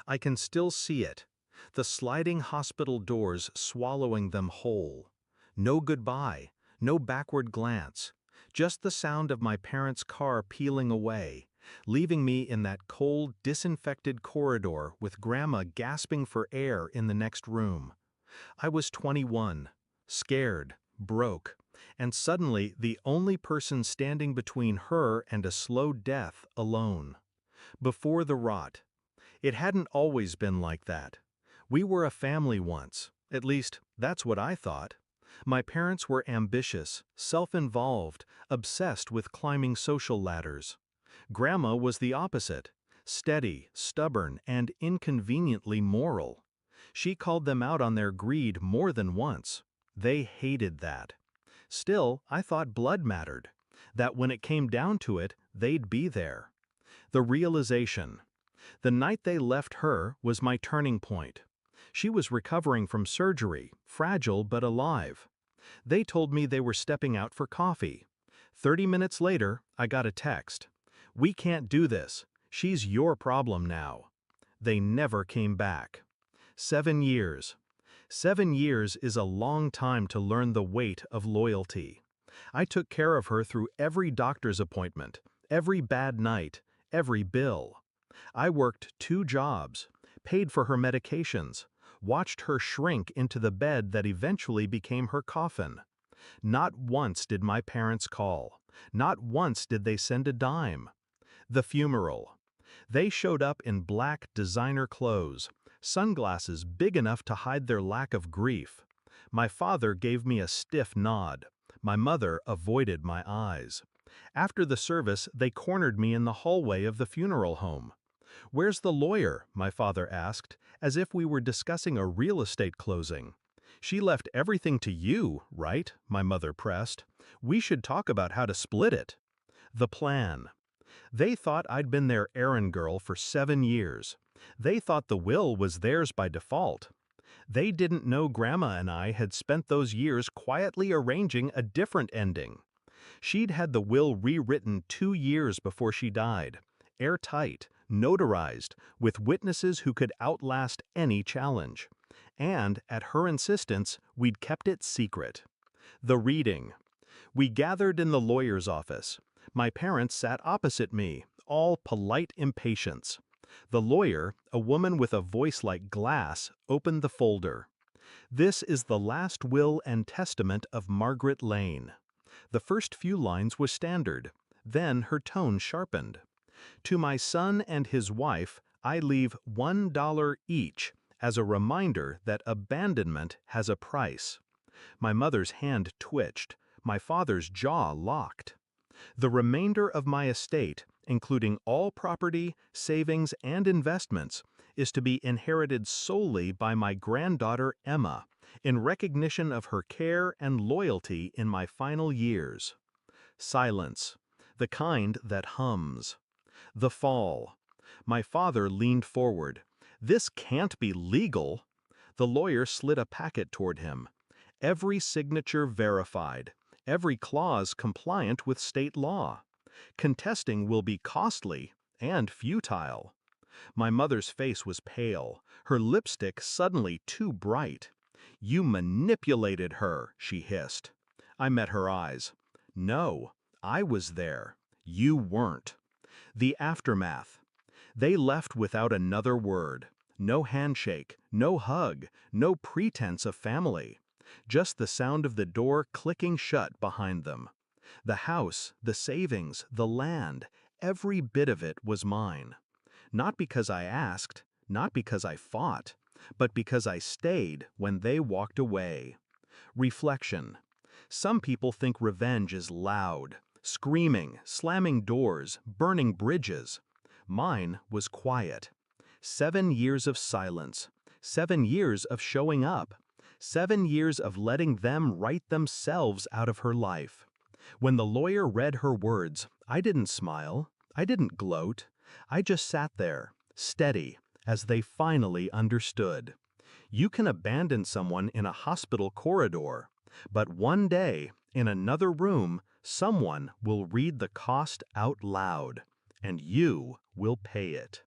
I can still see it. The sliding hospital doors swallowing them whole. No goodbye, no backward glance. Just the sound of my parents' car peeling away, leaving me in that cold, disinfected corridor with Grandma gasping for air in the next room. I was 21, scared, broke, and suddenly the only person standing between her and a slow death alone. Before the rot. It hadn't always been like that. We were a family once. At least, that's what I thought. My parents were ambitious, self-involved, obsessed with climbing social ladders. Grandma was the opposite, steady, stubborn, and inconveniently moral. She called them out on their greed more than once. They hated that. Still, I thought blood mattered, that when it came down to it, they'd be there. The realization. The night they left her was my turning point. She was recovering from surgery, fragile but alive. They told me they were stepping out for coffee. 30 minutes later, I got a text. "We can't do this. She's your problem now." They never came back. 7 years. 7 years is a long time to learn the weight of loyalty. I took care of her through every doctor's appointment, every bad night, every bill. I worked 2 jobs, paid for her medications, watched her shrink into the bed that eventually became her coffin. Not once did my parents call. Not once did they send a dime. The funeral. They showed up in black designer clothes, sunglasses big enough to hide their lack of grief. My father gave me a stiff nod. My mother avoided my eyes. After the service, they cornered me in the hallway of the funeral home. "Where's the lawyer?" my father asked, as if we were discussing a real estate closing. "She left everything to you, right?" my mother pressed. "We should talk about how to split it." The plan. They thought I'd been their errand girl for 7 years. They thought the will was theirs by default. They didn't know Grandma and I had spent those years quietly arranging a different ending. She'd had the will rewritten 2 years before she died, airtight, notarized, with witnesses who could outlast any challenge. And, at her insistence, we'd kept it secret. The reading. We gathered in the lawyer's office. My parents sat opposite me, all polite impatience. The lawyer, a woman with a voice like glass, opened the folder. "This is the last will and testament of Margaret Lane." The first few lines was standard. Then her tone sharpened. "To my son and his wife, I leave $1 each as a reminder that abandonment has a price." My mother's hand twitched. My father's jaw locked. "The remainder of my estate, including all property, savings, and investments, is to be inherited solely by my granddaughter Emma, in recognition of her care and loyalty in my final years." Silence. The kind that hums. The fall. My father leaned forward. "This can't be legal." The lawyer slid a packet toward him. Every signature verified. Every clause compliant with state law. Contesting will be costly and futile. My mother's face was pale, her lipstick suddenly too bright. "You manipulated her," she hissed. I met her eyes. "No, I was there. You weren't." The aftermath. They left without another word. No handshake, no hug, no pretense of family. Just the sound of the door clicking shut behind them. The house, the savings, the land, every bit of it was mine. Not because I asked, not because I fought, but because I stayed when they walked away. Reflection. Some people think revenge is loud, screaming, slamming doors, burning bridges. Mine was quiet. 7 years of silence. 7 years of showing up. 7 years of letting them write themselves out of her life. When the lawyer read her words, I didn't smile. I didn't gloat. I just sat there, steady, as they finally understood. You can abandon someone in a hospital corridor, but one day, in another room, someone will read the cost out loud, and you will pay it.